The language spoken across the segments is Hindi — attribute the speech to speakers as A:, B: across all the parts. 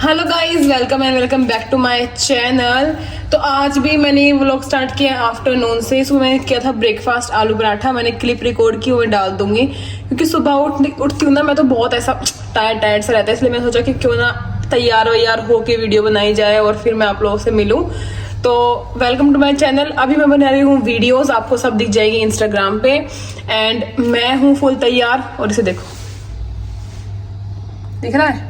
A: Hello guys, welcome back to my channel. तो आज भी मैंने व्लॉग स्टार्ट किया आफ्टरनून से। सुबह मैंने किया था ब्रेकफास्ट आलू पराठा। मैंने क्लिप रिकॉर्ड की, वो डाल दूंगी क्योंकि सुबह उठती हूँ ना मैं तो बहुत ऐसा टायर्ड सा रहता है। इसलिए मैं सोचा कि क्यों ना तैयार वैयार होके वीडियो बनाई जाए और फिर मैं आप लोगों से मिलूं। तो वेलकम टू माय चैनल। अभी मैं बना रही हूँ वीडियोस, आपको सब दिख जाएगी इंस्टाग्राम पे। एंड मैं हूँ फुल तैयार और इसे देखो, दिख रहा है?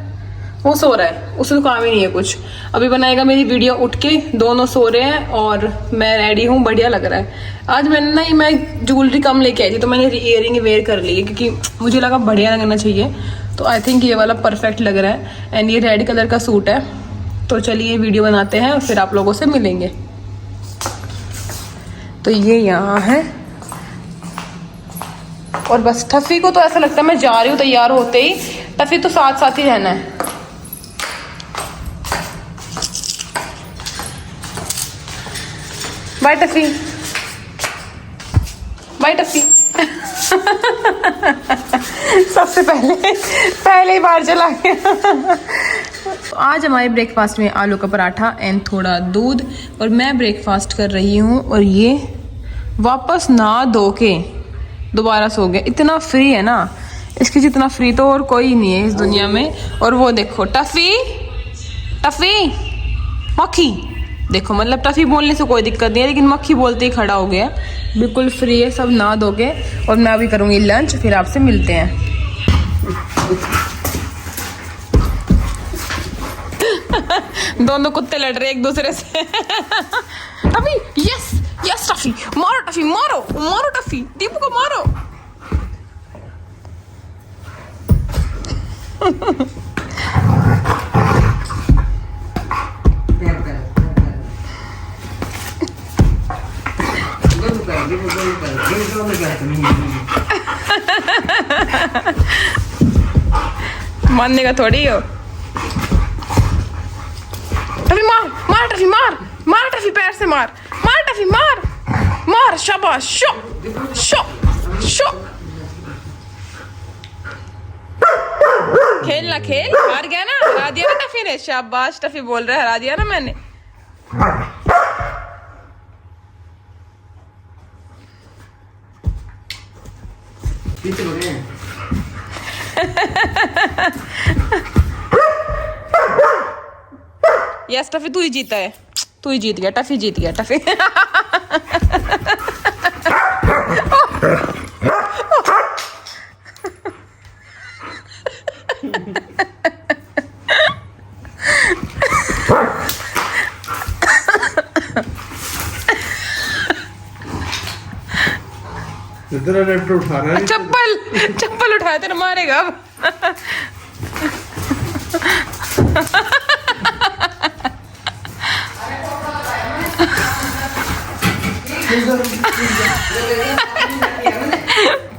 A: वो सो रहा है, उसे तो काम ही नहीं है कुछ। अभी बनाएगा मेरी वीडियो उठ के। दोनों सो रहे हैं और मैं रेडी हूँ, बढ़िया लग रहा है। आज मैंने ना मैं ज्वेलरी कम लेके आई थी तो मैंने इयरिंग वेयर कर ली है क्योंकि मुझे लगा बढ़िया लगना चाहिए। तो आई थिंक ये वाला परफेक्ट लग रहा है। एंड ये रेड कलर का सूट है। तो चलिए वीडियो बनाते हैं और फिर आप लोगों से मिलेंगे। तो ये यहाँ है और बस टफी को तो ऐसा लगता है मैं जा रही हूँ तैयार होते ही, टफी तो साथ साथ ही रहना है। Bye Tuffy, bye Tuffy. सबसे पहले ही बाहर चला गया। तो आज हमारे ब्रेकफास्ट में आलू का पराठा एंड थोड़ा दूध। और मैं ब्रेकफास्ट कर रही हूँ और ये वापस नहा धो के दोबारा सो गया। इतना फ्री है ना, इसके जितना फ्री तो और कोई नहीं है इस दुनिया में। और वो देखो टफी मक्खी, देखो मतलब टफी बोलने से कोई दिक्कत नहीं है लेकिन मक्खी बोलते ही खड़ा हो गया। बिल्कुल फ्री है, सब नहा धो के। और मैं अभी करूँगी लंच, फिर आपसे मिलते हैं। दोनों कुत्ते लड़ रहे एक दूसरे से। टफी, यस यस टफी, मारो टफी, मारो मारो टफी, दीपू को मारो। मानने का थोड़ी हो। टफी मार टफी, मार टफी, पैर से मार टफी, मार शाबाश, शो शो शो। खेल ना खेल, हार गया ना, हरा दिया ना टफी ने। शाबाश टफी बोल रहा है, हरा दिया ना मैंने। यस टफी, तू ही जीता है, तू ही जीत गया। टफी जीत गया, टफी।
B: उठा रहा है।
A: चप्पल उठाया तेरा, मारेगा अब।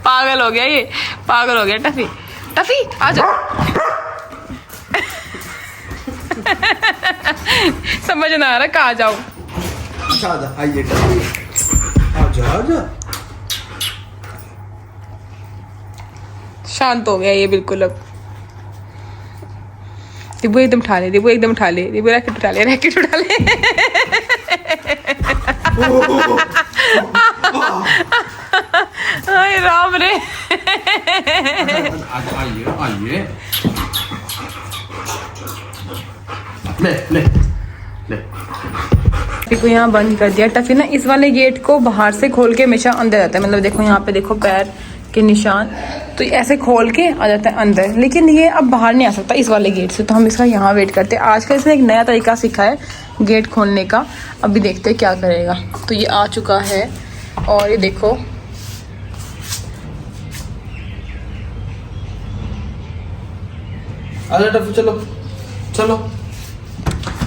A: पागल हो गया ये, पागल हो गया टफी। टफी आ जाओ। समझ ना आ रहा कहाँ जाओ।
B: आइए आजा।
A: शांत हो गया ये बिल्कुल अब। दिबू एकदम उठा ले, दिबू एकदम उठा ले, दिबू रैकेट उठा ले, रैकेट उठा ले। हाय राम रे।
B: आइए ले
A: टफी को यहाँ बंद कर दिया। टफी ना इस वाले गेट को बाहर से खोल के हमेशा अंदर जाता है। मतलब देखो यहाँ पे देखो पैर के निशान, तो ऐसे खोल के आ जाता है अंदर। लेकिन ये अब बाहर नहीं आ सकता इस वाले गेट से, तो हम इसका यहाँ वेट करते हैं। आज का इसने एक नया तरीका सीखा है गेट खोलने का। अभी देखते हैं क्या करेगा। तो ये आ चुका है और ये देखो
B: चलो।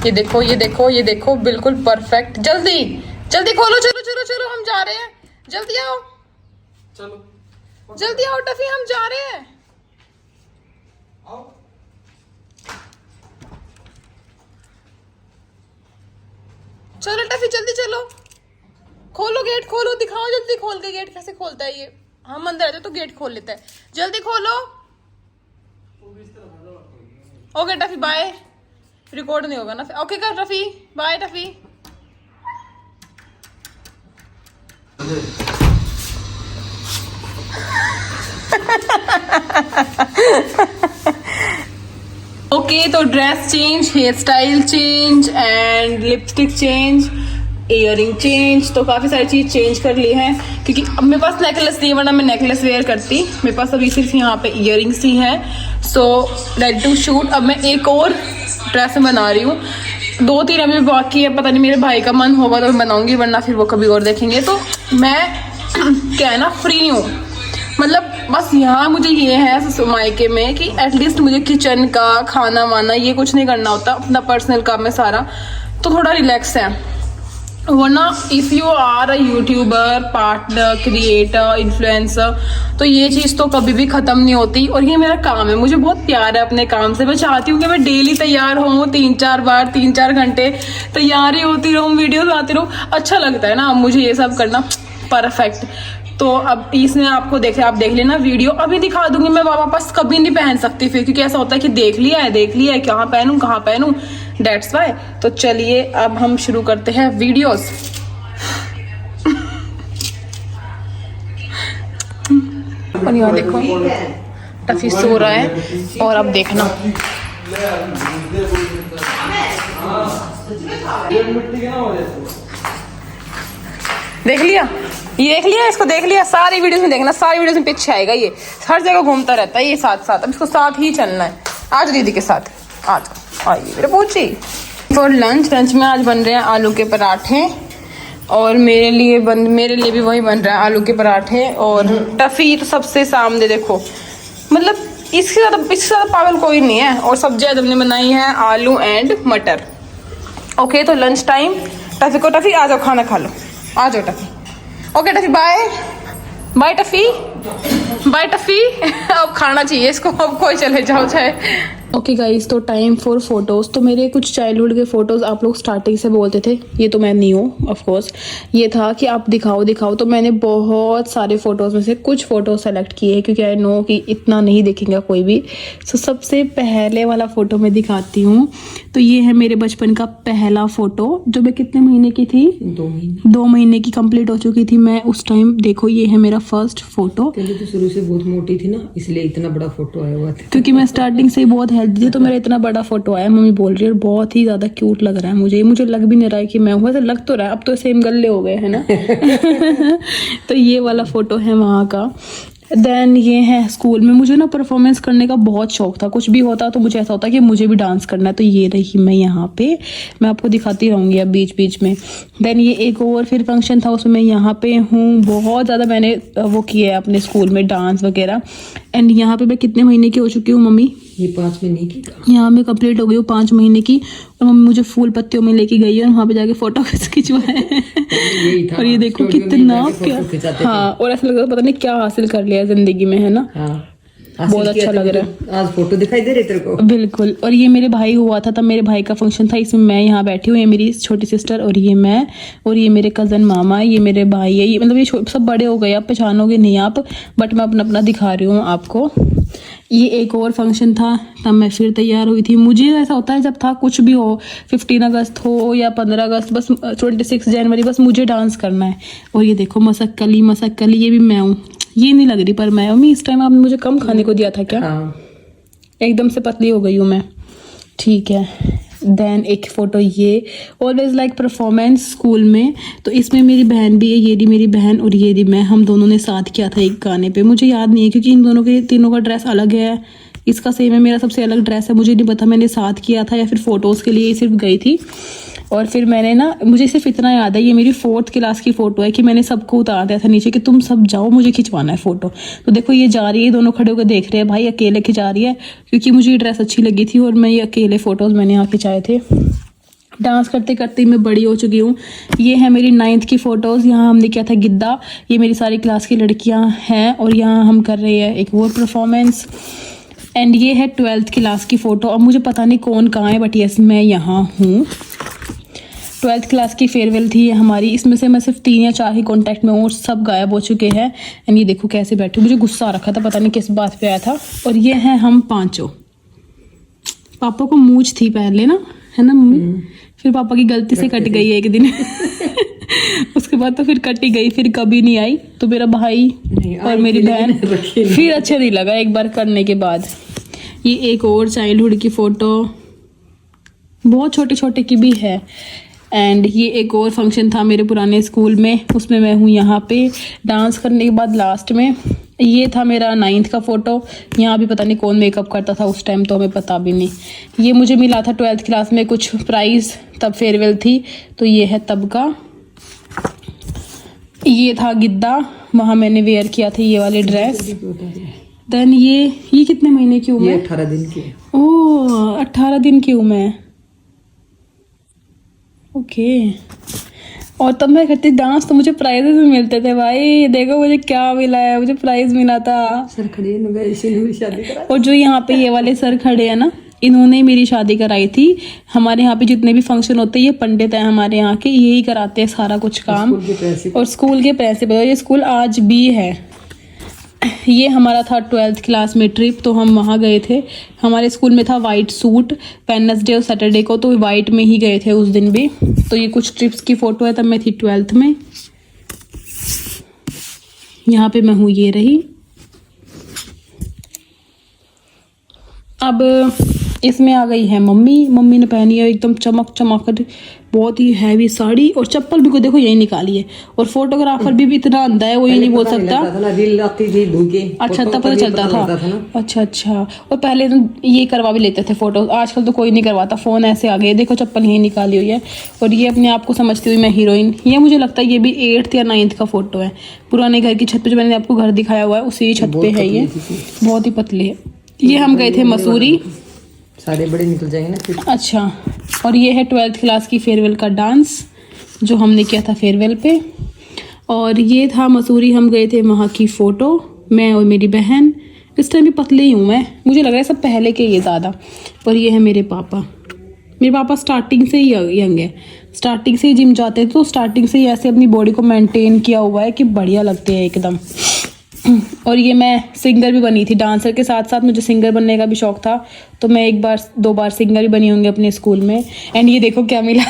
A: ये देखो बिल्कुल परफेक्ट। जल्दी खोलो, चलो हम जा रहे हैं। जल्दी आओ, जल्दी आओ टफी, हम जा रहे हैं। चलो टफी जल्दी चलो, खोलो गेट, खोलो, दिखाओ जल्दी खोल के गेट कैसे खोलता है ये। हम अंदर आते तो गेट खोल लेता है। जल्दी खोलो। Okay Tuffy bye. रिकॉर्ड नहीं होगा ना फिर। ओके कर टफी, बाय टफी। ओके तो dress change, hair style change and lipstick change, earring change, तो काफ़ी सारी चीज़ चेंज कर ली है क्योंकि अब मेरे पास नेकलेस नहीं है, वरना मैं नेकलेस वेयर करती। मेरे पास अभी सिर्फ यहाँ पे इयरिंग्स ही हैं। So ready to shoot. अब मैं एक और ड्रेस बना रही हूँ, 2-3 अभी बाकी है। पता नहीं मेरे भाई का मन होगा तो मैं बनाऊंगी, वरना फिर वो कभी और देखेंगे। तो मैं क्या है ना, फ्री हूँ, मतलब बस यहाँ मुझे ये है मायके में कि एटलीस्ट मुझे किचन का खाना वाना ये कुछ नहीं करना होता, अपना पर्सनल काम है सारा, तो थोड़ा रिलैक्स है। वरना if you are a YouTuber, partner, creator, influencer, तो ये चीज़ तो कभी भी ख़त्म नहीं होती। और ये मेरा काम है, मुझे बहुत प्यार है अपने काम से। मैं चाहती हूँ कि मैं डेली तैयार हूँ, 3-4 बार, 3-4 घंटे तैयार ही होती रहूँ, वीडियोस आती रहूँ। अच्छा लगता है ना मुझे ये सब करना, परफेक्ट। तो अब इसमें आपको आप देख लेना वीडियो, अभी दिखा दूंगी मैं, वापस कभी नहीं पहन सकती फिर, क्योंकि ऐसा होता है कि देख लिया है कहाँ पहनूं कहाँ पहनूं, डेट्स वाई। तो चलिए अब हम शुरू करते हैं वीडियोस। और यहाँ देखो टफी सो रहा है, और अब देखना देख लिया, ये देख लिया, इसको देख लिया। सारी वीडियोस में देखना, सारी वीडियोस में पीछे आएगा, ये हर जगह घूमता रहता है ये साथ साथ। अब इसको साथ ही चलना है। आज दीदी के साथ आज आइए मेरे पूछी। फॉर लंच में आज बन रहे हैं आलू के पराठे, और मेरे लिए भी वही बन रहा है, आलू के पराठे। और टफी तो सबसे सामने देखो, मतलब इससे ज़्यादा पागल कोई नहीं है। और सब्जी आज हमने बनाई है आलू एंड मटर। ओके तो लंच टाइम। टफी आ जाओ, खाना खा लो, आ जाओ Tuffy. Okay Tuffy bye bye Tuffy, bye Tuffy. अब खाना चाहिए इसको, अब कोई चले जाओ चाहे। ओके गाइस, तो टाइम फॉर फोटोज़। तो मेरे कुछ चाइल्डहुड के फ़ोटोज़ आप लोग स्टार्टिंग से बोलते थे, ये तो मैं नहीं हूँ ऑफ कोर्स, ये था कि आप दिखाओ। तो मैंने बहुत सारे फ़ोटोज़ में से कुछ फ़ोटो सेलेक्ट किए हैं, क्योंकि आई नो कि इतना नहीं देखेंगे कोई भी। सो सबसे पहले वाला फ़ोटो मैं दिखाती हूँ। तो ये है मेरे बचपन का पहला फ़ोटो, जो मैं कितने महीने की थी, 2 महीने की कंप्लीट हो चुकी थी मैं उस टाइम। देखो ये है मेरा फर्स्ट फ़ोटो।
C: तो शुरू से बहुत मोटी थी ना, इसलिए इतना बड़ा फोटो आया हुआ था।
A: क्योंकि मैं स्टार्टिंग से ही बहुत हेल्दी थी, तो मेरा इतना बड़ा फोटो आया। मम्मी बोल रही है बहुत ही ज्यादा क्यूट लग रहा है मुझे लग भी नहीं रहा है कि मैं हूँ, वैसे लग तो रहा है, अब तो सेम गले हो गए है ना। तो ये वाला फोटो है वहाँ का। देन ये है स्कूल में। मुझे ना परफॉर्मेंस करने का बहुत शौक था, कुछ भी होता तो मुझे ऐसा होता कि मुझे भी डांस करना है। तो ये रही मैं यहाँ पे, मैं आपको दिखाती रहूँगी अब बीच बीच में। देन ये एक और फिर फंक्शन था, उसमें मैं यहाँ पे हूँ। बहुत ज़्यादा मैंने वो किया है अपने स्कूल में डांस वगैरह। एंड यहाँ पे मैं कितने महीने की हो चुकी हूँ मम्मी?
C: ये 5 महीने की।
A: यहाँ मैं कंप्लीट हो गई हूँ 5 महीने की। और मम्मी मुझे फूल पत्तियों में लेके गई है, और वहाँ पे जाके फोटो खिंचवाए। और ये देखो कितना क्या, हाँ, और ऐसा लग रहा है पता नहीं क्या हासिल कर लिया जिंदगी में, है ना।
C: हाँ,
A: बहुत अच्छा लग रहा है।
C: आज फोटो दिखाई दे रही तेरे को?
A: बिल्कुल। और ये मेरे भाई हुआ था, तब मेरे भाई का फंक्शन था, इसमें मैं यहाँ बैठी हूँ, ये मेरी छोटी सिस्टर, और ये मैं, और ये मेरे कज़न मामा, ये मेरे भाई है। ये मतलब ये सब बड़े हो गए, आप पहचानोगे नहीं आप, बट मैं अपना दिखा रही हूँ आपको। ये एक और फंक्शन था, तब मैं फिर तैयार हुई थी। मुझे ऐसा होता है जब था कुछ भी हो, 15 अगस्त हो या 15 अगस्त, बस 26 जनवरी, बस मुझे डांस करना है। और ये देखो मसक्कली, ये भी मैं हूँ। ये नहीं लग रही पर मैं, मम्मी इस टाइम आपने मुझे कम खाने को दिया था क्या?
C: हाँ।
A: एकदम से पतली हो गई हूँ मैं, ठीक है। देन एक फ़ोटो ये ऑलवेज लाइक परफॉर्मेंस स्कूल में। तो इसमें मेरी बहन भी है, ये रही मेरी बहन और ये रही मैं, हम दोनों ने साथ किया था एक गाने पे। मुझे याद नहीं है क्योंकि इन दोनों के तीनों का ड्रेस अलग है, इसका सेम है, मेरा सबसे अलग ड्रेस है। मुझे नहीं पता मैंने साथ किया था या फिर फ़ोटोज़ के लिए सिर्फ गई थी। और फिर मैंने ना, मुझे सिर्फ इतना याद है, ये मेरी 4th क्लास की फ़ोटो है कि मैंने सबको उतार दिया था नीचे कि तुम सब जाओ, मुझे खिंचवाना है फ़ोटो। तो देखो ये जा रही है, दोनों खड़े होकर देख रहे हैं, भाई अकेले खिंचा रही है, क्योंकि मुझे ये ड्रेस अच्छी लगी थी और मैं ये अकेले फ़ोटोज़ मैंने यहाँ खिंचाए थे। डांस करते करते मैं बड़ी हो चुकी हूँ। ये है मेरी 9th की फ़ोटोज़, यहाँ हमने किया था गिद्दा। ये मेरी सारी क्लास की लड़कियाँ हैं, और यहाँ हम कर रहे हैं एक और परफॉर्मेंस। एंड ये है 12th क्लास की फ़ोटो। अब मुझे पता नहीं कौन कहाँ है, बट यस मैं यहाँ हूँ। 12th क्लास की फेयरवेल थी हमारी, इसमें से मैं सिर्फ 3 या 4 ही कांटेक्ट में हूँ, और सब गायब हो चुके हैं। एंड ये देखो कैसे बैठे, मुझे गुस्सा आ रखा था, पता नहीं किस बात पे आया था। और ये हैं हम 5। पापा को मूंछ थी पहले ना, है ना मम्मी? फिर पापा की गलती से कट गई एक दिन उसके बाद तो फिर कट ही गई, फिर कभी नहीं आई। तो मेरा भाई और मेरी बहन फिर अच्छा नहीं लगा एक बार करने के बाद। ये एक और चाइल्डहुड की फोटो, बहुत छोटे छोटे की भी है। एंड ये एक और फंक्शन था मेरे पुराने स्कूल में, उसमें मैं हूँ यहाँ पे डांस करने के बाद लास्ट में। ये था मेरा 9th का फ़ोटो। यहाँ भी पता नहीं कौन मेकअप करता था उस टाइम, तो हमें पता भी नहीं। ये मुझे मिला था 12th क्लास में कुछ प्राइज़, तब फेयरवेल थी, तो ये है तब का। ये था गिद्दा, वहाँ मैंने वेयर किया था ये वाले ड्रेस। देन ये कितने महीने की हूँ मैं?
C: 18 दिन की।
A: ओह 18 दिन की हूँ मैं। ओके। और तब मैं करती डांस तो मुझे प्राइजेस भी मिलते थे भाई। देखो मुझे क्या मिला है, मुझे प्राइज मिला था।
C: सर खड़े न गए, इसीलिए मेरी शादी करा।
A: और जो यहाँ पे ये वाले सर खड़े हैं ना, इन्होंने मेरी शादी कराई थी। हमारे यहाँ पे जितने भी फंक्शन होते हैं, ये पंडित है हमारे यहाँ के, यही कराते हैं सारा कुछ काम। और स्कूल के प्रिंसिपल, ये स्कूल आज भी है। ये हमारा था 12th क्लास में ट्रिप, तो हम वहाँ गए थे। हमारे स्कूल में था वाइट सूट, वेडनेसडे और सैटरडे को, तो वाइट में ही गए थे उस दिन भी। तो ये कुछ ट्रिप्स की फ़ोटो है, तब मैं थी 12th में। यहाँ पे मैं हूँ, ये रही। अब इसमें आ गई है मम्मी ने पहनी है एकदम चमक कर बहुत ही हैवी साड़ी, और चप्पल भी को देखो यही निकाली है। और फोटोग्राफर भी इतना अंधा है, वो ये नहीं बोल सकता।
C: रील आती थी धूके,
A: अच्छा तब पता चलता था। अच्छा। और पहले तो ये करवा भी लेते थे फोटो, आजकल तो कोई नहीं करवाता, फोन ऐसे आ गए। देखो चप्पल यही निकाली हुई है, और ये अपने आप को समझती हुई मैं हीरोइन। ये मुझे लगता है ये भी 8th या 9th का फोटो है। पुराने घर की छत पे, जो मैंने आपको घर दिखाया हुआ है उसी छत पे है ये, बहुत ही पतली है। ये हम गए थे मसूरी,
C: सारे बड़े निकल जाएंगे ना फिर।
A: अच्छा। और ये है 12th क्लास की फेयरवेल का डांस जो हमने किया था फेयरवेल पे। और ये था मसूरी, हम गए थे वहाँ की फ़ोटो, मैं और मेरी बहन। इस टाइम भी पतले ही हूँ मैं, मुझे लग रहा है सब पहले के ये ज़्यादा। और ये है मेरे पापा स्टार्टिंग से ही यंग है, स्टार्टिंग से ही जिम जाते थे, तो स्टार्टिंग से ही ऐसे अपनी बॉडी को मेंटेन किया हुआ है कि बढ़िया लगते हैं एकदम। और ये मैं सिंगर भी बनी थी, डांसर के साथ साथ मुझे सिंगर बनने का भी शौक था, तो मैं 1-2 बार सिंगर भी बनी होंगी अपने स्कूल में। एंड ये देखो क्या मिला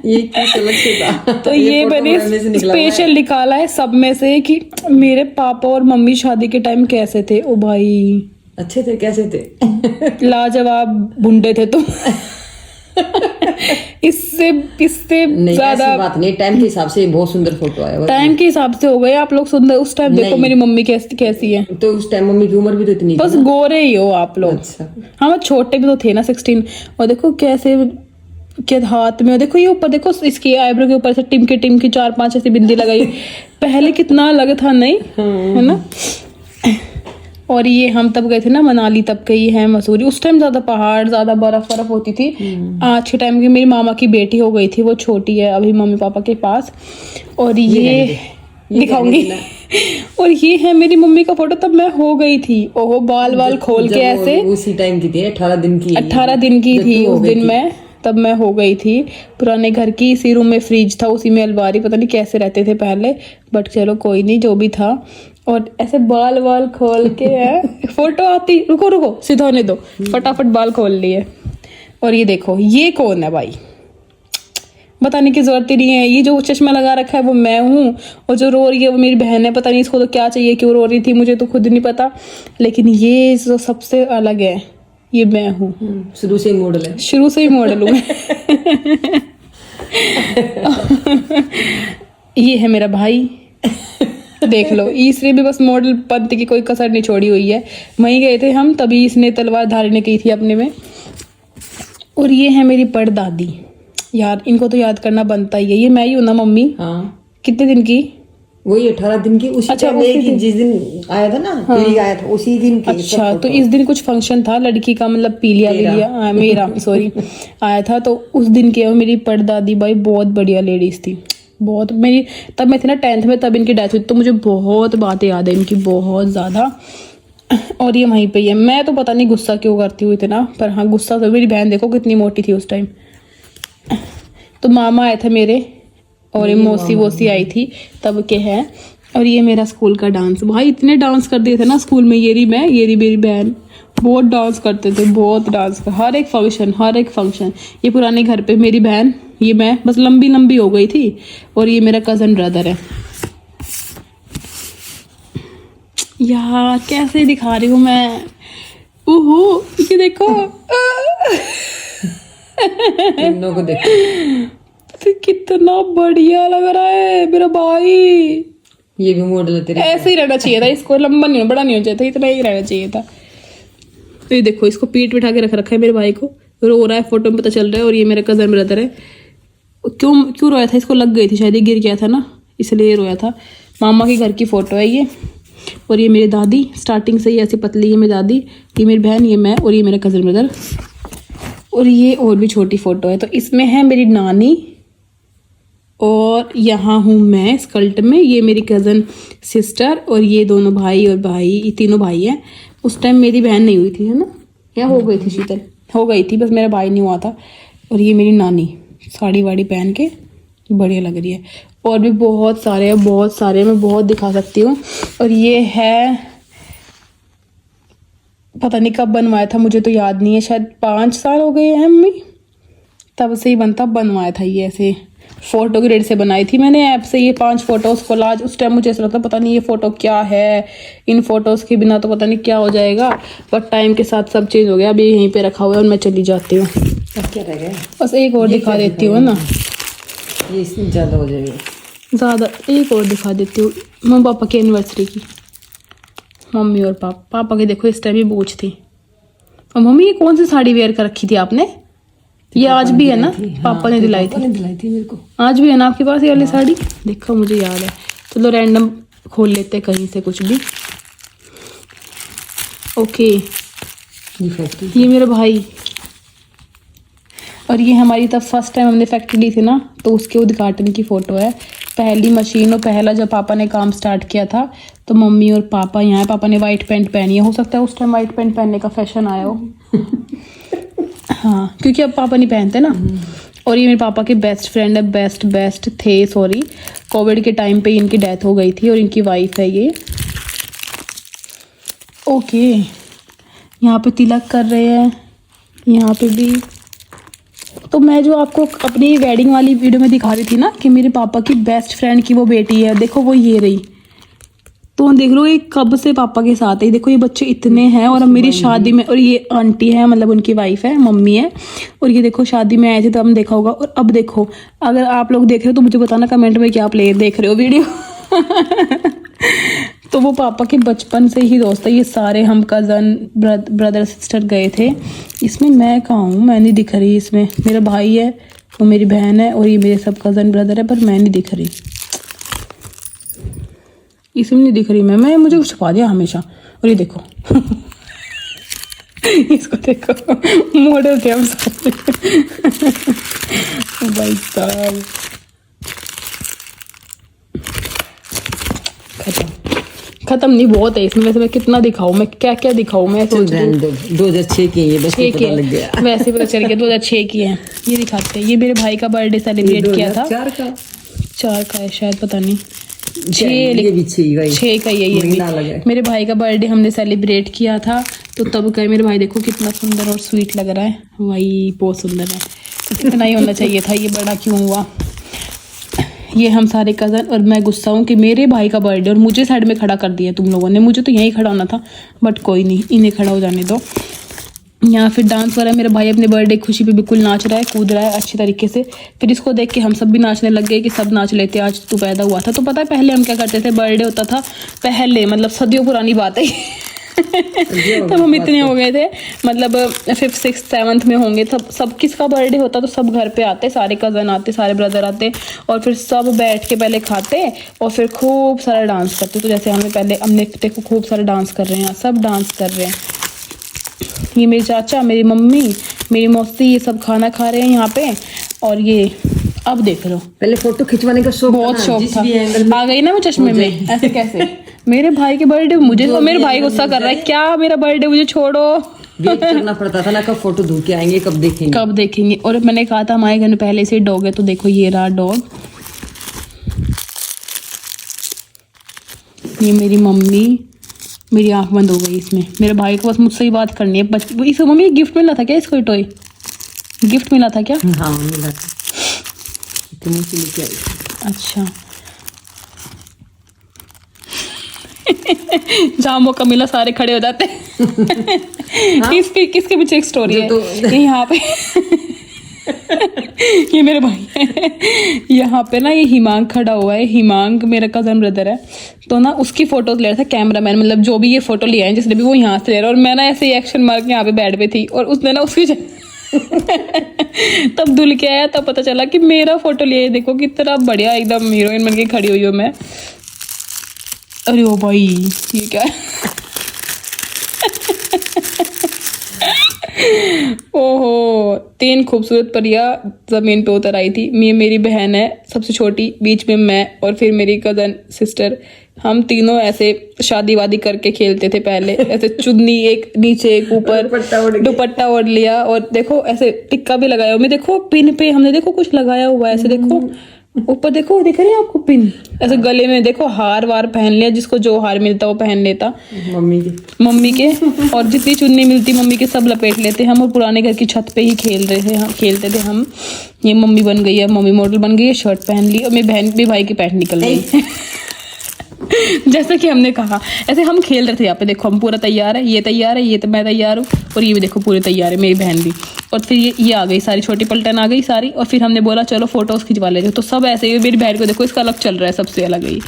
C: ये कुछ अलग से था।
A: तो ये मैंने स्पेशल निकाला है सब में से कि मेरे पापा और मम्मी शादी के टाइम कैसे थे। ओ भाई
C: अच्छे थे, कैसे थे?
A: लाजवाब भुंडे थे तुम इससे ज्यादा
C: बात नहीं, टाइम के हिसाब से बहुत सुंदर फोटो आया।
A: टाइम के हिसाब से हो गए आप लोग सुंदर। उस टाइम देखो मेरी मम्मी कैसी है,
C: तो उस टाइम मम्मी की उम्र भी तो इतनी,
A: बस गोरे ही हो आप लोग।
C: अच्छा।
A: हाँ छोटे भी तो थे ना 16। और देखो कैसे के हाथ में, और देखो ये ऊपर देखो, इसकी आईब्रो के ऊपर से टिमके 4-5 ऐसी बिंदी लगाई। पहले कितना अलग था नहीं, है ना। और ये हम तब गए थे ना मनाली, तब गई है मसूरी। उस टाइम ज्यादा पहाड़, ज्यादा बर्फ होती थी। आज के टाइम की मेरी मामा की बेटी हो गई थी, वो छोटी है अभी मम्मी पापा के पास। और ये दिखाऊंगी और ये है मेरी मम्मी का फोटो, तब मैं हो गई थी। ओहो बाल खोल के ऐसे,
C: उसी टाइम की थी, 18 दिन की।
A: 18 दिन की थी उस दिन मैं, तब मैं हो गई थी। पुराने घर की इसी रूम में फ्रिज था, उसी में अलमारी, पता नहीं कैसे रहते थे पहले, बट चलो कोई नहीं, जो भी था। और ऐसे बाल खोल के है फोटो आती। रुको सीधा होने दो, फटाफट बाल खोल लिए। और ये देखो ये कौन है भाई, बताने की जरूरत ही नहीं है। ये जो चश्मा लगा रखा है वो मैं हूँ, और जो रो रही है वो मेरी बहन है। पता नहीं इसको तो क्या चाहिए, क्यों रो रही थी, मुझे तो खुद नहीं पता। लेकिन ये जो सबसे अलग है, ये मैं हूँ।
C: शुरू से ही मॉडल है,
A: शुरू से ही मॉडल हूँ ये है मेरा भाई, देख लो। इसने भी बस मॉडल पंथ की कोई कसर नहीं छोड़ी हुई है। वहीं गए थे हम, तभी इसने तलवार धारण की थी अपने में। और ये है मेरी परदादी, यार इनको तो याद करना बनता ही है। ये मैं ही हूँ ना मम्मी।
C: हाँ।
A: कितने दिन की?
C: वही 18 दिन की। उसी
A: अच्छा,
C: उसी दिन जिस दिन आया था ना, हाँ। आया था उसी दिन की।
A: अच्छा, तो इस दिन कुछ फंक्शन था लड़की का, मतलब पीलिया मेरा सॉरी आया था, तो उस दिन की मेरी परदादी भाई बहुत बढ़िया लेडीज थी, बहुत। मेरी तब मैं थी ना 10th में, तब इनकी डेथ हुई, तो मुझे बहुत बातें याद है इनकी, बहुत ज़्यादा। और ये वहीं पे ही है। मैं तो पता नहीं गुस्सा क्यों करती हुई इतना, पर हाँ गुस्सा तो। मेरी बहन देखो कितनी मोटी थी उस टाइम। तो मामा आए थे मेरे, और ये मौसी आई थी तब के है। और ये मेरा स्कूल का डांस, भाई इतने डांस कर दिए थे ना स्कूल में। ये रही मैं, ये रही मेरी बहन, बहुत डांस करते थे, बहुत डांस कर, हर एक फंक्शन। ये पुराने घर पे मेरी बहन, ये मैं, बस लंबी लंबी हो गई थी, और ये मेरा कजन ब्रदर है। यार कैसे दिखा रही हूँ मैं, ओहो ये देखो।
C: तीनों को देखो
A: कितना बढ़िया लग रहा है मेरा भाई।
C: ये भी मॉडल है तेरे।
A: ऐसे ही रहना चाहिए था इसको, लंबा नहीं, बड़ा नहीं होना चाहिए था, इतना ही रहना चाहिए था। तो ये देखो, इसको पीठ बिठा के रख रखा है मेरे भाई को, रो रहा है, फोटो में पता चल रहा है। और ये मेरा कजन ब्रदर है। क्यों रोया था, इसको लग गई थी शायद, ये गिर गया था ना, इसलिए रोया था। मामा के घर की फोटो है ये। और ये मेरी दादी, स्टार्टिंग से ही ऐसी पतली है मेरी दादी, ये मेरी बहन, ये मैं, और ये मेरा कजन ब्रदर। और ये और भी छोटी फोटो है, तो इसमें है मेरी नानी, और यहाँ हूँ मैं स्कल्ट में, ये मेरी कज़न सिस्टर, और ये दोनों भाई, और भाई, ये तीनों भाई हैं। उस टाइम मेरी बहन नहीं हुई थी, है ना, या हो गई थी, शीतल हो गई थी, बस मेरा भाई नहीं हुआ था। और ये मेरी नानी साड़ी वाड़ी पहन के बढ़िया लग रही है। और भी बहुत सारे मैं बहुत दिखा सकती हूँ। और ये है, पता नहीं कब बनवाया था, मुझे तो याद नहीं है, शायद 5 साल हो गए हैं मम्मी, तब से ही बनवाया था ये। ऐसे फोटो ग्रेड से बनाई थी मैंने ऐप से ये 5 फोटोज कोलाज। उस टाइम मुझे ऐसा लगता पता नहीं ये फोटो क्या है, इन फोटोज के बिना तो पता नहीं क्या हो जाएगा, बट टाइम के साथ सब चेंज हो गया। अभी यहीं पे रखा हुआ है और मैं चली जाती हूँ।
C: क्या रह गया?
A: बस एक और दिखा देती हूँ ना,
C: ये इसमें ज़्यादा हो जाएगा,
A: ज़्यादा एक और दिखा देती हूँ। मम्मी पापा की एनिवर्सरी की, मम्मी और पापा के देखो इस टाइम ही बूझ थी। और मम्मी ये कौन सी साड़ी वेयर कर रखी थी आपने? ये आज भी है ना? पापा ने दिलाई थी
C: मेरे को।
A: आज भी है ना आपके पास ये वाली साड़ी? देखो मुझे याद है। चलो रैंडम खोल लेते हैं कहीं से कुछ भी। ओके, ये मेरा भाई, और ये हमारी तब फर्स्ट टाइम हमने फैक्ट्री ली थी ना, तो उसके उद्घाटन की फ़ोटो है। पहली मशीन और पहला जब पापा ने काम स्टार्ट किया था, तो मम्मी और पापा यहाँ है। पापा ने वाइट पैंट पहनी है, हो सकता है उस टाइम वाइट पैंट पहनने का फैशन आया हो। हाँ, क्योंकि अब पापा नहीं पहनते ना। और ये मेरे पापा के बेस्ट फ्रेंड है, बेस्ट थे, सॉरी, कोविड के टाइम पे इनकी डेथ हो गई थी, और इनकी वाइफ है ये। ओके, यहाँ पे तिलक कर रहे हैं, यहाँ पे भी। तो मैं जो आपको अपनी वेडिंग वाली वीडियो में दिखा रही थी ना कि मेरे पापा की बेस्ट फ्रेंड की वो बेटी है, देखो वो ये रही। तो देख लो ये कब से पापा के साथ है, देखो ये बच्चे इतने हैं। और अब मेरी शादी में, और ये आंटी है, मतलब उनकी वाइफ है, मम्मी है। और ये देखो शादी में आए थे तो हमने देखा होगा। और अब देखो, अगर आप लोग देख रहे हो तो मुझे बताना कमेंट में क्या आप देख रहे हो वीडियो। तो वो पापा के बचपन से ही दोस्त है। ये सारे हम कज़न ब्रदर सिस्टर गए थे। इसमें मैं कहाँ हूँ, मैं नहीं दिख रही। इसमें मेरा भाई है, वो मेरी बहन है, और ये मेरे सब कज़न ब्रदर है, पर मैं नहीं दिख रही। इसमें नहीं दिख रही मैं मुझे कुछ छुपा दिया हमेशा। और ये देखो इसको देखो, मॉडल थे हम साथ में। भाई साहब, खत्म नहीं, बहुत है इसमें। वैसे मैं कितना दिखाऊं, मैं क्या क्या दिखाऊं, मैं सोच रही हूं।
C: 2006 की है, बस पता लग गया।
A: वैसे पता चल गया 2006 की है। ये दिखाते हैं, ये मेरे भाई का बर्थडे सेलिब्रेट किया था। 4 का है शायद, पता नहीं, 6 का ही है ये भी। मेरे भाई का बर्थडे हमने सेलिब्रेट किया था, तो तब का मेरे भाई देखो कितना सुंदर और स्वीट लग रहा है। भाई बहुत सुंदर है, इतना ही होना चाहिए था, ये बड़ा क्यों हुआ। ये हम सारे कज़न, और मैं गुस्सा हूँ कि मेरे भाई का बर्थडे और मुझे साइड में खड़ा कर दिया तुम लोगों ने। मुझे तो यहीं खड़ा होना था, बट कोई नहीं, इन्हें खड़ा हो जाने दो। यहाँ फिर डांस हो रहा है, मेरा भाई अपने बर्थडे खुशी पे बिल्कुल नाच रहा है, कूद रहा है अच्छी तरीके से। फिर इसको देख के हम सब भी नाचने लग गए कि सब नाच लेते, आज तू पैदा हुआ था। तो पता है पहले हम क्या करते थे, बर्थडे होता था पहले, मतलब सदियों पुरानी बात है। तब हम इतने हो गए थे, मतलब 5th 6th 7th में होंगे, तब सब किसका बर्थडे होता तो सब घर पे आते, सारे कज़न आते, सारे ब्रदर आते, और फिर सब बैठ के पहले खाते और फिर खूब सारा डांस करते। तो जैसे हमने देखो खूब सारा डांस कर रहे हैं, सब डांस कर रहे हैं। ये मेरे चाचा, मेरी मम्मी, मेरी मौसी, ये सब खाना खा रहे हैं यहाँ पे। और ये अब देख लो,
C: पहले फोटो खिंचवाने का शौक,
A: बहुत शौक था। आ गई ना मैं चश्मे में, ऐसे कैसे। मेरे भाई के बर्थडे मुझे, तो मेरे भाई गुस्सा कर रहा है, क्या मेरा बर्थडे मुझे छोड़ो।
C: वेट करना पड़ता था ना, कब फोटो धो के आएंगे, कब देखेंगे। और मैंने कहा था हमारे घर में पहले से डॉग है, तो देखो ये रहा डॉग। ये मेरी मम्मी, मेरी आंख बंद हो गई इसमें। मेरे भाई को बस मुझसे ही बात करनी है। इसको मम्मी गिफ्ट मिला था क्या? इसको टॉय गिफ्ट मिला था क्या?
D: हाँ मिला था, इतनी सी लेके आई।
C: अच्छा जहाँ मौका मिला सारे खड़े हो जाते किसके पीछे एक स्टोरी है ये यहाँ पे ये मेरे भाई है यहाँ पे ना, ये हिमांग खड़ा हुआ है। हिमांग मेरा कजन ब्रदर है, तो ना उसकी फोटोज ले रहा था कैमरामैन, मतलब जो भी ये फोटो लिया है जिसने भी, वो यहाँ से ले रहा है। और मैं ना ऐसे ही एक्शन मार के यहाँ पे बेड पे थी और उसने ना उसकी तब धुल के आया, तब पता चला कि मेरा फोटो लिया है। देखो कितना बढ़िया एकदम हीरोइन बन के खड़ी हुई हूँ मैं। अरे ओ भाई ये क्या है ओहो, 3 खूबसूरत परियां जमीन पे उतर आई थी। ये मेरी बहन है सबसे छोटी, बीच में मैं और फिर मेरी कजन सिस्टर। हम तीनों ऐसे शादी वादी करके खेलते थे पहले, ऐसे चुन्नी एक नीचे एक ऊपर, दुपट्टा ओढ़ लिया और देखो ऐसे टिक्का भी लगाया। मैं देखो पिन पे हमने देखो कुछ लगाया हुआ है, ऐसे देखो ऊपर देखो, दिख रही है आपको पिन, ऐसे गले में देखो हार वार पहन लिया, जिसको जो हार मिलता वो पहन लेता। मम्मी के और जितनी चुन्नी मिलती मम्मी के सब लपेट लेते हम। और पुराने घर की छत पे ही खेलते थे हम। ये मम्मी बन गई है, मम्मी मॉडल बन गई है, शर्ट पहन ली और मेरी बहन भी भाई की पैंट निकल गई जैसा कि हमने कहा ऐसे हम खेल रहे थे यहाँ पे। देखो हम पूरा तैयार है, ये तैयार है, ये तो मैं तैयार हूँ और ये भी देखो पूरे तैयार है, मेरी बहन भी। और फिर ये आ गई सारी, छोटी पलटन आ गई सारी। और फिर हमने बोला चलो फोटोज खिंचवा ले जाओ, तो सब ऐसे ही। मेरी बहन को देखो इसका अलग चल रहा है, सबसे अलग ही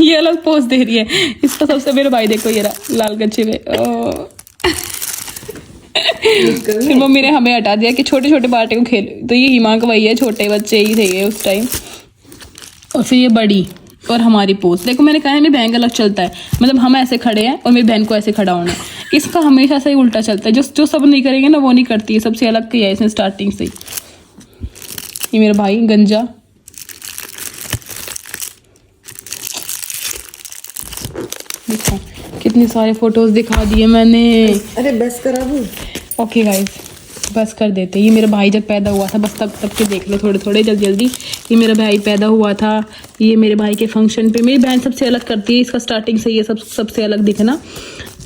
C: ये अलग पोज दे रही है इसका सबसे। मेरे भाई देखो ये रहा लाल गच्छे में फिर मम्मी ने हमें हटा दिया कि छोटे छोटे बाटे को खेल। तो ये हिमांक वही है, छोटे बच्चे ही थे ये उस टाइम। और फिर ये बड़ी और हमारी पोज देखो, मैंने कहा है मेरी बहन का अलग चलता है, मतलब हम ऐसे खड़े हैं और मेरी बहन को ऐसे खड़ा होना है। इसका हमेशा से ही उल्टा चलता है, जो सब नहीं करेंगे ना वो नहीं करती है, सबसे अलग किया है इसने स्टार्टिंग से ही। ये मेरा भाई गंजा, देखो कितनी सारे फोटोज दिखा दिए मैंने।
D: अरे बस करा दो।
C: ओके गाइस बस कर देते। ये मेरा भाई जब पैदा हुआ था, बस तब के देख लो थोड़े थोड़े जल्दी जल्दी। ये मेरा भाई पैदा हुआ था, ये मेरे भाई के फंक्शन पे। मेरी बहन सबसे अलग करती है, इसका स्टार्टिंग से ये सबसे अलग दिखना।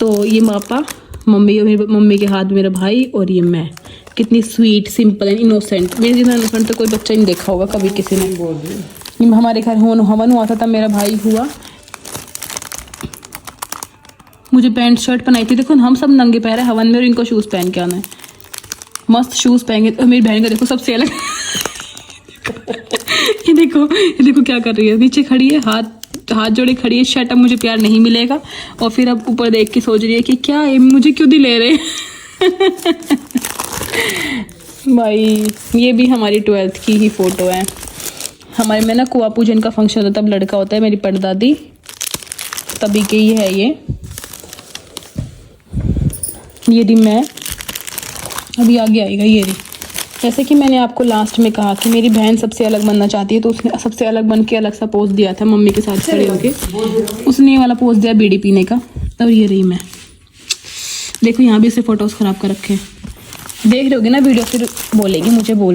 C: तो ये पापा मम्मी और मेरी मम्मी के हाथ मेरा भाई और ये मैं। कितनी स्वीट सिंपल एंड इनोसेंट। मेरे जितना इनोसेंट तो कोई बच्चा नहीं देखा होगा कभी किसी ने। हमारे घर हवन हुआ था तब मेरा भाई हुआ। मुझे पैंट शर्ट पहनाई थी, देखो हम सब नंगे पैर है हवन में और इनको शूज पहन के आना है, मस्त शूज पहन के। मेरी बहन का देखो सबसे अलग ये देखो क्या कर रही है, नीचे खड़ी है, हाथ जोड़े खड़ी है। शर्ट अब मुझे प्यार नहीं मिलेगा। और फिर अब ऊपर देख के सोच रही है कि क्या है, मुझे क्यों दिले रहे भाई ये भी हमारी 12th की ही फोटो है। हमारे में ना कुआ पूजन का फंक्शन होता है, तब लड़का होता है, मेरी परदादी तभी के ही है ये दी मैं। अभी आगे आएगा ये दी। जैसे कि मैंने आपको लास्ट में कहा कि मेरी बहन सबसे अलग बनना चाहती है, तो उसने सबसे अलग बन के अलग सा पोज दिया था मम्मी के साथ खड़े होके। उसने ये वाला पोज दिया बीड़ी पीने का। और ये रही मैं, देखो यहाँ भी इससे फोटोज खराब कर रखे हैं। देख रहे होगे ना वीडियो, फिर बोलेगी मुझे बोल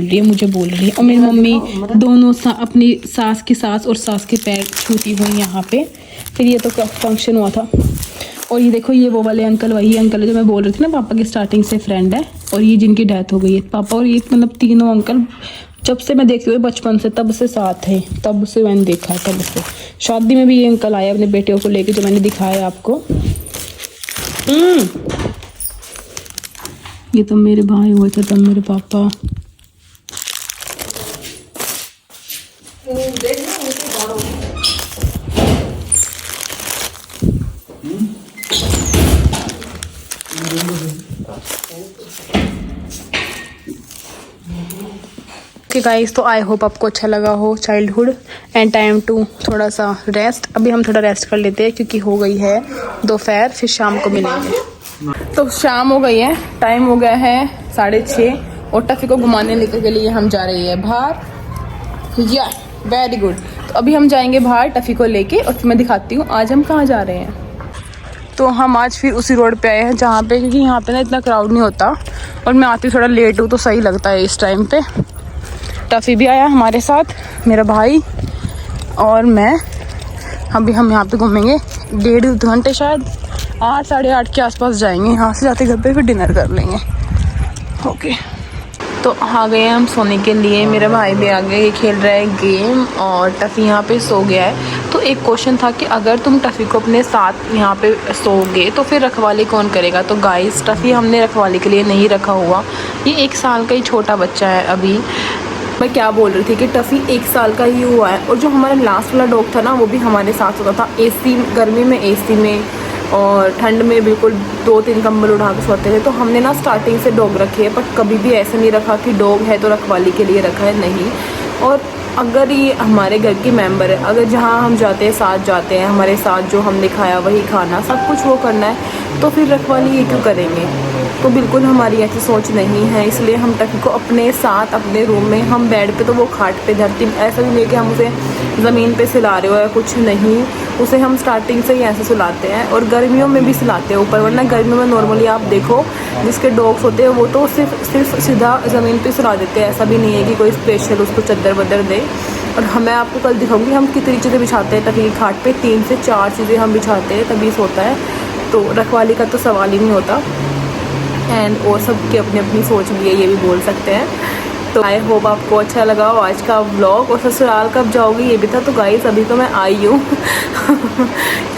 C: रही है। और मेरी मम्मी दोनों अपनी सास की सास और सास के पैर छूती हुई यहाँ पे। फिर ये तो फंक्शन हुआ था। और ये देखो ये वो वाले अंकल, वही अंकल है जो मैं बोल रही थी ना पापा की स्टार्टिंग से फ्रेंड है, और ये जिनकी डेथ हो गई है। पापा और ये मतलब तीनों अंकल जब से मैं देखती हूँ बचपन से, तब से साथ है, तब से मैंने देखा है, तब से। शादी में भी ये अंकल आए अपने बेटियों को लेके, जो मैंने दिखाया आपको। ये तो मेरे भाई हुए थे तब मेरे पापा। ओके गाइस, तो आई होप आपको अच्छा लगा हो चाइल्डहुड एंड टाइम टू थोड़ा सा रेस्ट। अभी हम थोड़ा रेस्ट कर लेते हैं क्योंकि हो गई है दोपहर, फिर शाम को मिलेंगे। तो शाम हो गई है, टाइम हो गया है 6:30 और टफी को घुमाने लेकर के लिए हम जा रहे हैं बाहर। या वेरी गुड। तो अभी हम जाएंगे बाहर टफी को लेके और फिर मैं दिखाती हूँ आज हम कहाँ जा रहे हैं। तो हम आज फिर उसी रोड पे आए हैं जहाँ पे, क्योंकि यहाँ पे ना इतना क्राउड नहीं होता और मैं आती थोड़ा लेट हूँ तो सही लगता है इस टाइम पे। टफी भी आया हमारे साथ, मेरा भाई और मैं।
A: अभी हम यहाँ पे घूमेंगे 1.5 घंटे, शायद 8 साढ़े 8 के आसपास जाएंगे। यहाँ से जाते घर पे फिर डिनर कर लेंगे। ओके, तो आ गए हम सोने के लिए। मेरा भाई भी आ गया, ये खेल रहा है गेम और टफ़ी यहाँ पे सो गया है। तो एक क्वेश्चन था कि अगर तुम टफ़ी को अपने साथ यहाँ पे सोओगे तो फिर रखवाली कौन करेगा। तो गाइस, टफ़ी हमने रखवाली के लिए नहीं रखा हुआ, ये 1 साल का ही छोटा बच्चा है अभी। मैं क्या बोल रही थी कि टफ़ी 1 साल का ही हुआ है। और जो हमारा लास्ट वाला डॉग था ना, वो भी हमारे साथ होता था। AC, गर्मी में AC में और ठंड में बिल्कुल 2-3 कंबल उठा के सोते थे। तो हमने ना स्टार्टिंग से डॉग रखे है, बट कभी भी ऐसे नहीं रखा कि डॉग है तो रखवाली के लिए रखा है, नहीं। और अगर ये हमारे घर की मेंबर है, अगर जहाँ हम जाते हैं साथ जाते हैं, हमारे साथ जो हमने खाया वही खाना, सब कुछ वो करना है, तो फिर रखवाली ये क्यों करेंगे। तो बिल्कुल हमारी ऐसी सोच नहीं है। इसलिए हम टफ़ी को अपने साथ अपने रूम में, हम बेड पे तो वो खाट पे, धरती में ऐसा नहीं है कि हम उसे ज़मीन पे सुला रहे हो या कुछ नहीं। उसे हम स्टार्टिंग से ही ऐसे सुलाते हैं और गर्मियों में भी सुलाते हैं ऊपर। वरना गर्मियों में नॉर्मली आप देखो जिसके डॉग्स होते हैं वो तो सिर्फ सीधा ज़मीन पे सुला देते हैं। ऐसा भी नहीं है कि कोई स्पेशल उसको चद्दर वद्दर दे। और मैं आपको कल दिखाऊंगी हम कितनी चीज़ें बिछाते हैं टफ़ी की खाट पे। 3 से 4 चीज़ें हम बिछाते हैं तभी सोता है। तो रखवाली का तो सवाल ही नहीं होता। एंड और सबकी अपनी अपनी सोच भी है, ये भी बोल सकते हैं। तो आई होप आपको अच्छा लगा हो आज का व्लॉग। और ससुराल कब जाओगी ये भी था। तो गाइस, अभी तो मैं आई हूँ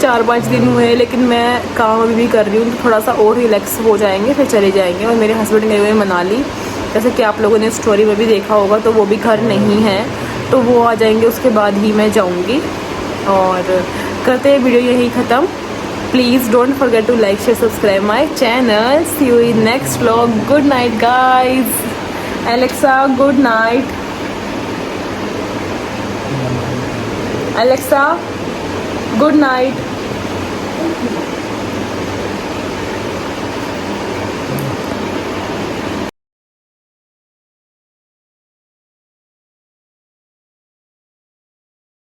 A: 4-5 दिन हुए, लेकिन मैं काम अभी भी कर रही हूँ। तो थोड़ा सा और रिलैक्स हो जाएंगे फिर चले जाएंगे। और मेरे हस्बैंड गए हुए मनाली, जैसे कि आप लोगों ने स्टोरी में भी देखा होगा। तो वो भी घर नहीं है, तो वो आ जाएंगे, उसके बाद ही मैं जाऊँगी। और करते हैं वीडियो यही ख़त्म। Please don't forget to like, share, subscribe my channel. See you in next vlog. Good night, guys. Alexa, good night. Alexa, good night.